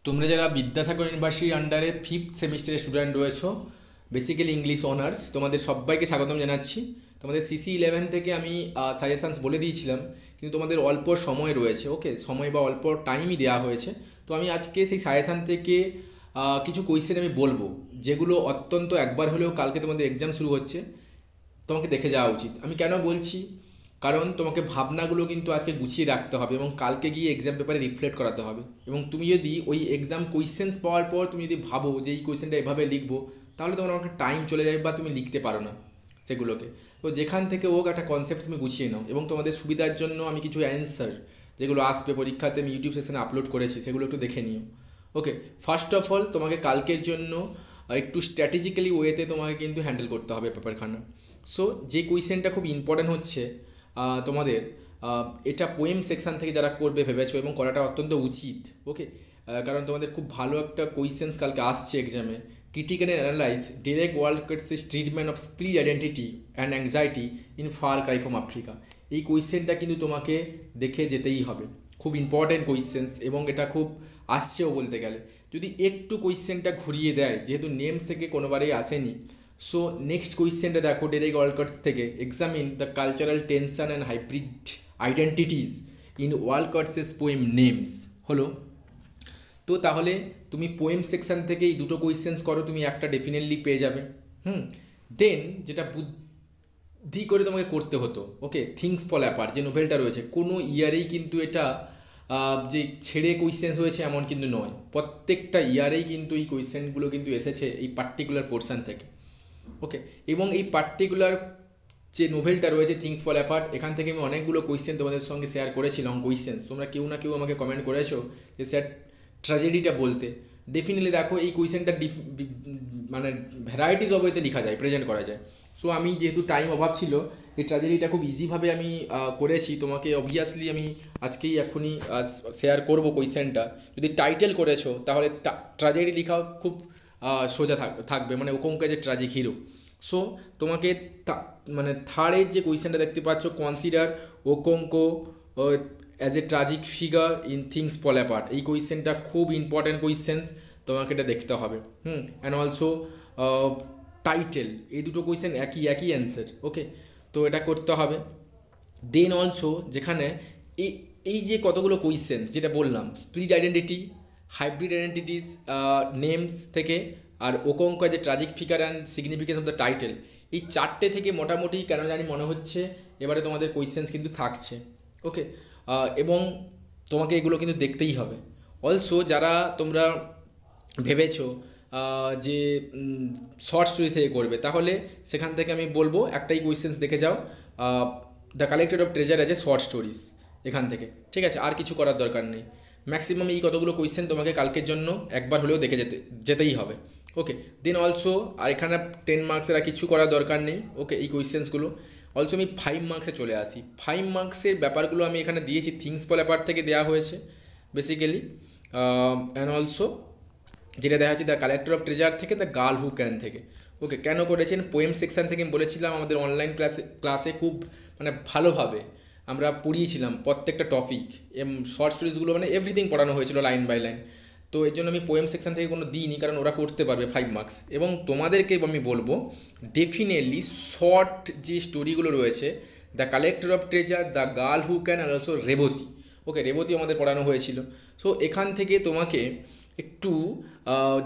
তোমরা যারা বিদ্যাসাগর ইউনিভার্সিটির আন্ডারে 5th সেমিস্টারের স্টুডেন্ট রয়েছো, বেসিক্যালি ইংলিশ অনার্স, তোমাদের সবাইকে স্বাগতম জানাচ্ছি। তোমাদের CC11 থেকে আমি সাজেশানস বলে দিয়েছিলাম, কিন্তু তোমাদের অল্প সময় রয়েছে, ওকে, সময় বা অল্প টাইমই দেওয়া হয়েছে। তো আমি আজকে সেই সাজেশান থেকে কিছু কোয়েশ্চেন আমি বলবো, যেগুলো অত্যন্ত একবার হলেও কালকে তোমাদের এক্সাম শুরু হচ্ছে, তোমাকে দেখে যাওয়া উচিত। আমি কেন বলছি, কারণ তোমাকে ভাবনাগুলো কিন্তু আজকে গুছিয়ে রাখতে হবে এবং কালকে গিয়ে এক্সাম পেপারে রিফ্লেক্ট করাতে হবে। এবং তুমি যদি ওই এক্সাম কোয়েশ্চেন্স পাওয়ার পর তুমি যদি ভাবো যে এই কোয়েশ্চেনটা এভাবে লিখবো, তাহলে তোমার অনেক টাইম চলে যাবে বা তুমি লিখতে পারো না সেগুলোকে। তো যেখান থেকে হোক একটা কনসেপ্ট তুমি গুছিয়ে নাও, এবং তোমাদের সুবিধার জন্য আমি কিছু অ্যান্সার যেগুলো আসবে পরীক্ষাতে আমি ইউটিউব সেশনে আপলোড করেছি, সেগুলো একটু দেখে নিও। ওকে, ফার্স্ট অফ অল তোমাকে কালকের জন্য একটু স্ট্র্যাটেজিক্যালি ওয়েতে তোমাকে কিন্তু হ্যান্ডেল করতে হবে পেপারখানা। সো যে কোয়েশ্চেনটা খুব ইম্পর্ট্যান্ট হচ্ছে তোমাদের, এটা পোয়েম সেকশন থেকে যারা করবে ভেবেছো এবং করাটা অত্যন্ত উচিত। ওকে, কারণ তোমাদের খুব ভালো একটা কোয়েশ্চেন্স কালকে আসছে এক্সামে। ক্রিটিক্যাল অ্যানালাইজ ডেরেক ওয়ালকটসের treatment of split identity and anxiety in far cry from Africa. এই কোয়েশ্চেনটা কিন্তু তোমাকে দেখে যেতেই হবে, খুব ইম্পর্ট্যান্ট কোয়েশ্চেন্স এবং এটা খুব আসছেও বলতে গেলে। যদি একটু কোয়েশ্চেনটা ঘুরিয়ে দেয়, যেহেতু নেমস থেকে কোনোবারেই আসেনি, সো নেক্সট কোয়েশ্চেনটা দেখো ডেরেক ওয়ালকটস থেকে, examine the cultural tension and hybrid identities in Walcott's poem names হলো। তো তাহলে তুমি পোয়েম সেকশন থেকে এই দুটো কোয়েশ্চেন্স করো, তুমি একটা ডেফিনেটলি পেয়ে যাবে। দেন যেটা বুদ্ধি করে তোমাকে করতে হতো, ওকে, থিংস ফল অ্যাপার্ট যে নোভেলটা রয়েছে, কোনো ইয়ারেই কিন্তু এটা যে ছেড়ে কোয়েশ্চেন্স হয়েছে এমন কিন্তু নয়, প্রত্যেকটা ইয়ারেই কিন্তু এই কোয়েশ্চেনগুলো কিন্তু এসেছে এই পার্টিকুলার পোর্শন থেকে। ওকে, এবং এই পার্টিকুলার যে নোভেলটা রয়েছে থিংস ফল অ্যাপার্ট, এখান থেকে আমি অনেকগুলো কোয়েশ্চেন তোমাদের সঙ্গে শেয়ার করেছিলাম। কোয়েশ্চেন্স তোমরা কেউ না কেউ আমাকে কমেন্ট করেছো যে স্যার ট্র্যাজেডিটা বলতে। ডেফিনেটলি দেখো এই কোয়েশ্চেনটা মানে ভ্যারাইটিস অফ ওয়েতে লেখা যায়, প্রেজেন্ট করা যায়। সো আমি যেহেতু টাইম অভাব ছিল, এই ট্র্যাজেডিটা খুব ইজিভাবে আমি করেছি, তোমাকে অবভিয়াসলি আমি আজকেই এখনই শেয়ার করবো কোয়েশ্চেনটা। যদি টাইটেল করেছো তাহলে ট্র্যাজেডি লেখাও খুব সোজা থাকবে, মানে ওকঙ্কা যে ট্র্যাজিক হিরো। সো তোমাকে মানে থার্ডের যে কোয়েশ্চেনটা দেখতে পাচ্ছ, consider Okonkwo as a tragic figure in things fall apart, এই কোয়েশ্চেনটা খুব ইম্পর্ট্যান্ট কোয়েশ্চেন্স, তোমাকে এটা দেখতে হবে। অ্যান্ড অলসো টাইটেল, এই দুটো কোয়েশ্চেন একই অ্যান্সার, ওকে, তো এটা করতে হবে। দেন অলসো যেখানে এই এই যে কতগুলো কোয়েশ্চেন যেটা বললাম, split identity, hybrid identities names থেকে, আর ওকঙ্ক যে tragic figure and significance of the title, এই চারটে থেকে মোটামুটি কেন জানি মনে হচ্ছে এবারে তোমাদের কোয়েশ্চেন্স কিন্তু থাকছে। ওকে, এবং তোমাকে এগুলো কিন্তু দেখতেই হবে। অলসো যারা তোমরা ভেবেছো যে শর্ট স্টোরি থেকে করবে, তাহলে সেখান থেকে আমি বলবো একটাই কোয়েশ্চেন্স দেখে যাও, the collected of treasure as a short stories, এখান থেকে, ঠিক আছে, আর কিছু করার দরকার নেই। ম্যাক্সিমাম এই কতগুলো কোয়েশ্চেন তোমাকে কালকের জন্য একবার হলেও দেখে যেতেই হবে। ওকে, দেন অলসো আর এখানে 10 মার্কসের আর কিছু করার দরকার নেই। ওকে, এই কোয়েশ্চেন্সগুলো অলসো আমি 5 মার্কসে চলে আসি। 5 মার্কসের ব্যাপারগুলো আমি এখানে দিয়েছি, থিংস ফল অ্যাপার্ট থেকে দেওয়া হয়েছে বেসিক্যালি, অ্যান্ড অলসো যেটা দেখা যাচ্ছে দ্য কালেক্টর অফ ট্রেজার থেকে, দ্য গার্ল হু ক্যান থেকে। ওকে, কেন করেছেন পোয়েম সেকশন থেকে আমি বলেছিলাম আমাদের অনলাইন ক্লাসে খুব মানে ভালোভাবে আমরা পড়িয়েছিলাম প্রত্যেকটা টপিক, শর্ট স্টোরিজগুলো মানে এভরিথিং পড়ানো হয়েছিল লাইন বাই লাইন। তো এর জন্য আমি পোয়েম সেকশন থেকে কোনো দিইনি, কারণ ওরা করতে পারবে 5 মার্কস। এবং তোমাদেরকে আমি বলবো ডেফিনেটলি শর্ট যে স্টোরিগুলো রয়েছে, the collector of treasure, the girl who can, আর অলসো রেবতী। ওকে, রেবতী আমাদের পড়ানো হয়েছিল। সো এখান থেকে তোমাকে একটু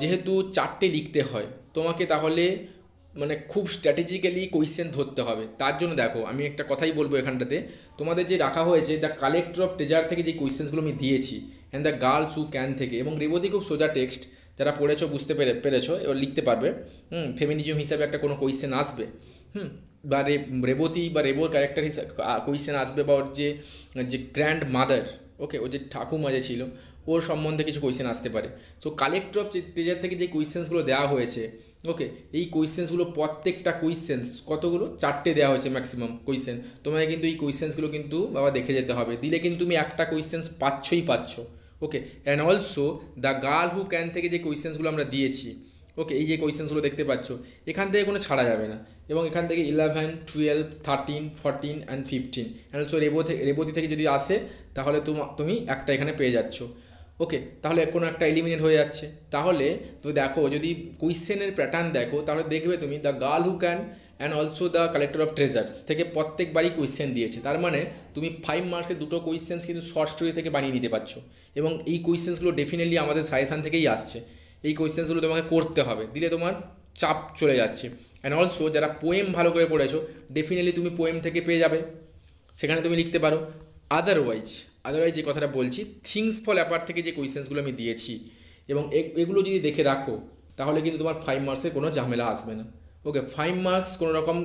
যেহেতু চারটে লিখতে হয় তোমাকে, তাহলে মানে খুব স্ট্র্যাটেজিক্যালি কোয়েশ্চেন ধরতে হবে। তার জন্য দেখো আমি একটা কথাই বলবো এখানটাতে, তোমাদের যে রাখা হয়েছে দ্য কালেক্টর অফ ট্রেজার থেকে যে কোয়েশ্চেন্সগুলো আমি দিয়েছি, and the girls who can থেকে, এবং রেবতী খুব সোজা টেক্সট, যারা পড়েছো বুঝতে পেরেছো, এবার লিখতে পারবে। ফেমিনিজম হিসাবে একটা কোনো কোয়েশ্চেন আসবে, বা রেবতী বা রেবোর ক্যারেক্টার হিসাবে কোয়েশ্চেন আসবে, বা ওর যে যে গ্র্যান্ড মাদার, ওকে, ও যে ঠাকুমা যে ছিল, ওর সম্বন্ধে কিছু কোয়েশ্চেন আসতে পারে। সো কালেক্টর অফ ট্রেজার থেকে যে কোয়েশ্চেন্সগুলো দেওয়া হয়েছে, ওকে, এই কোয়েশ্চেন্সগুলো প্রত্যেকটা কোয়েশ্চেন্স কতগুলো, চারটে দেওয়া হয়েছে ম্যাক্সিমাম কোয়েশ্চেন। তোমাকে কিন্তু এই কোয়েশ্চেন্সগুলো কিন্তু বাবা দেখে যেতে হবে, দিলে কিন্তু তুমি একটা কোয়েশ্চেন্স পাচ্ছ। Okay, and also the girl who can থেকে যে কোয়েশ্চেন্সগুলো আমরা দিয়েছি, ওকে, এই যে কোয়েশ্চেন্সগুলো দেখতে পাচ্ছ, এখান থেকে কোনো ছাড়া যাবে না। এবং এখান থেকে 11, 12, 13, 14 অ্যান্ড 15, অ্যান্ড অলসো রেবতী থেকে যদি আসে তাহলে তুমি একটা এখানে পেয়ে যাচ্ছ। ওকে, তাহলে কোনো একটা এলিমিনেট হয়ে যাচ্ছে। তাহলে তুমি দেখো, যদি কুইশ্চেনের প্যাটার্ন দেখো তাহলে দেখবে তুমি the girl who can and also the collector of treasures থেকে প্রত্যেকবারই কুইশ্চেন দিয়েছে। তার মানে তুমি 5 মার্কসের দুটো কুইশ্চেন্স কিন্তু শর্ট স্টোরি থেকে বানিয়ে নিতে পারছো, এবং এই কুইশ্চেন্সগুলো ডেফিনেটলি আমাদের সাজেশান থেকেই আসছে। এই কোয়েশ্চেন্সগুলো তোমাকে করতে হবে, দিলে তোমার চাপ চলে যাচ্ছে। অ্যান্ড অলসো যারা পোয়েম ভালো করে পড়েছো, ডেফিনেটলি তুমি পোয়েম থেকে পেয়ে যাবে, সেখানে তুমি লিখতে পারো। আদারওয়াইজ যে কথাটা বলছি, থিংস ফল অ্যাপার্ট থেকে যে কোয়েশ্চেন্সগুলো আমি দিয়েছি এবং এগুলো যদি দেখে রাখো, তাহলে কিন্তু তোমার 5 মার্কসের কোনো ঝামেলা আসবে না। ওকে, 5 মার্কস কোনো রকম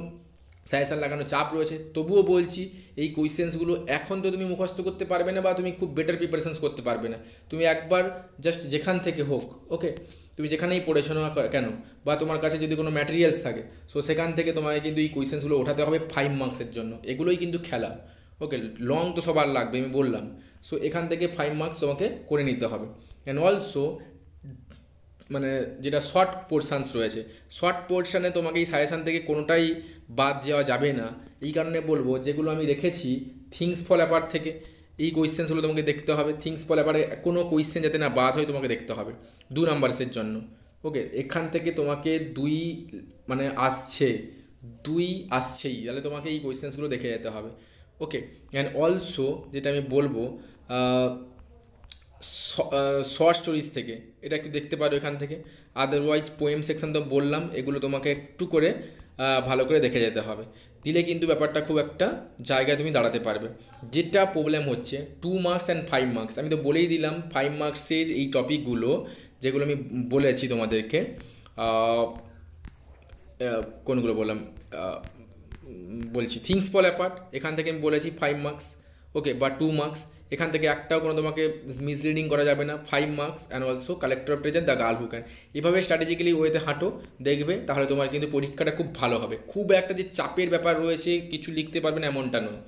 সাজেশান লাগানো চাপ রয়েছে, তবুও বলছি এই কোয়েশ্চেন্সগুলো এখন তো তুমি মুখস্থ করতে পারবে না, বা তুমি খুব বেটার প্রিপারেশনস করতে পারবে না। তুমি একবার জাস্ট যেখান থেকে হোক, ওকে, তুমি যেখানেই পড়েছো না কেন, বা তোমার কাছে যদি কোনো ম্যাটেরিয়ালস থাকে, সো সেখান থেকে তোমাকে কিন্তু এই কোয়েশ্চেন্সগুলো ওঠাতে হবে 5 মার্কসের জন্য। এগুলোই কিন্তু খেলা। ওকে, লং তো সবার লাগবে, আমি বললাম। সো এখান থেকে 5 মার্কস তোমাকে করে নিতে হবে। অ্যান্ড অলসো মানে যেটা শর্ট পোর্শানস রয়েছে, শর্ট পোর্শানে তোমাকে এই সাজেশান থেকে কোনোটাই বাদ দেওয়া যাবে না। এই কারণে বলবো, যেগুলো আমি রেখেছি থিংস ফল অ্যাপার্ট থেকে, এই কোয়েশ্চেন্সগুলো তোমাকে দেখতে হবে। থিংস ফল অ্যাপার্টে কোনো কোয়েশ্চেন যাতে না বাদ হয় তোমাকে দেখতে হবে 2 নাম্বারসের জন্য। ওকে, এখান থেকে তোমাকে 2 মানে আসছেই, তাহলে তোমাকে এই কোয়েশ্চেন্সগুলো দেখে যেতে হবে। ওকে, অ্যান্ড অলসো যেটা আমি বলবো, শর্ট স্টোরিজ থেকে এটা একটু দেখতে পারো এখান থেকে। আদারওয়াইজ পোয়েম সেকশন তো বললাম, এগুলো তোমাকে একটু করে ভালো করে দেখে যেতে হবে, দিলে কিন্তু ব্যাপারটা খুব একটা জায়গায় তুমি দাঁড়াতে পারবে। যেটা প্রবলেম হচ্ছে 2 মার্কস অ্যান্ড 5 মার্কস, আমি তো বলেই দিলাম 5 মার্কসের এই টপিকগুলো যেগুলো আমি বলেছি তোমাদেরকে, কোনগুলো বললাম বলছি, থিংস ফল অ্যাপার্ট, এখান থেকে আমি বলেছি 5 মার্কস, ওকে, বা 2 মার্কস। এখান থেকে একটাও কোনো তোমাকে মিসলিডিং করা যাবে না, 5 marks. And also collector of treasure the girl who can. এভাবে স্ট্র্যাটেজিক্যালি ওয়েতে হাঁটো, দেখবে তাহলে তোমার কিন্তু পরীক্ষাটা খুব ভালো হবে। খুব একটা যে চাপের ব্যাপার রয়েছে, কিছু লিখতে পারবে না এমনটা নয়।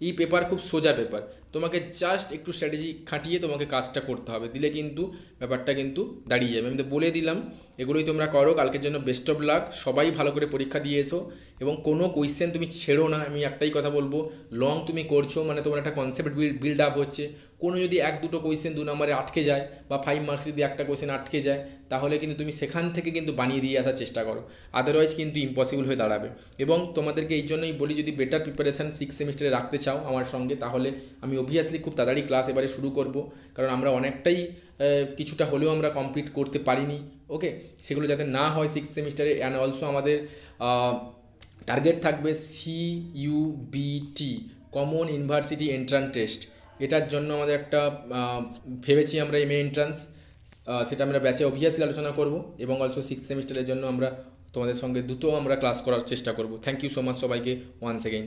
এই পেপার খুব সোজা পেপার, তোমাকে জাস্ট একটু স্ট্র্যাটেজি খাটিয়ে তোমাকে কাজটা করতে হবে, দিলে কিন্তু ব্যাপারটা কিন্তু দাঁড়িয়ে যাবে। আমি তো বলে দিলাম, এগুলোই তোমরা করো। কালকের জন্য বেস্ট অফ লাক, সবাই ভালো করে পরীক্ষা দিয়ে এসো, এবং কোনো কোয়েশ্চেন তুমি ছেড়ো না। আমি একটাই কথা বলবো, লং তুমি করছো মানে তোমার একটা কনসেপ্ট বিল্ড আপ হচ্ছে। কোনো যদি 1-2 কোয়েশ্চেন 2 নম্বরে আটকে যায়, বা 5 মার্কস যদি একটা কোয়েশ্চেন আটকে যায়, তাহলে কিন্তু তুমি সেখান থেকে কিন্তু বানিয়ে দিয়ে আসার চেষ্টা করো, আদারওয়াইজ কিন্তু ইম্পসিবল হয়ে দাঁড়াবে। এবং তোমাদেরকে এই জন্যই বলি, যদি বেটার প্রিপারেশান 6 সেমিস্টারে রাখতে চাও আমার সঙ্গে, তাহলে আমি অবভিয়াসলি খুব তাড়াতাড়ি ক্লাস এবারে শুরু করব, কারণ আমরা অনেকটাই কিছুটা হলেও আমরা কমপ্লিট করতে পারিনি। ওকে, সেগুলো যাতে না হয় 6 সেমিস্টারে। অ্যান্ড অলসো আমাদের টার্গেট থাকবে CUBT, common university entrance test. এটার জন্য আমাদের একটা ভেবেছি আমরা এমএ এন্ট্রান্স, সেটা আমরা ব্যাচে অবভিয়াসলি আলোচনা করব, এবং অলসো 6 সেমিস্টারের জন্য আমরা তোমাদের সঙ্গে দ্রুত আমরা ক্লাস করার চেষ্টা করব। থ্যাংক ইউ সো মাচ সবাইকে ওয়ান্স এগেইন।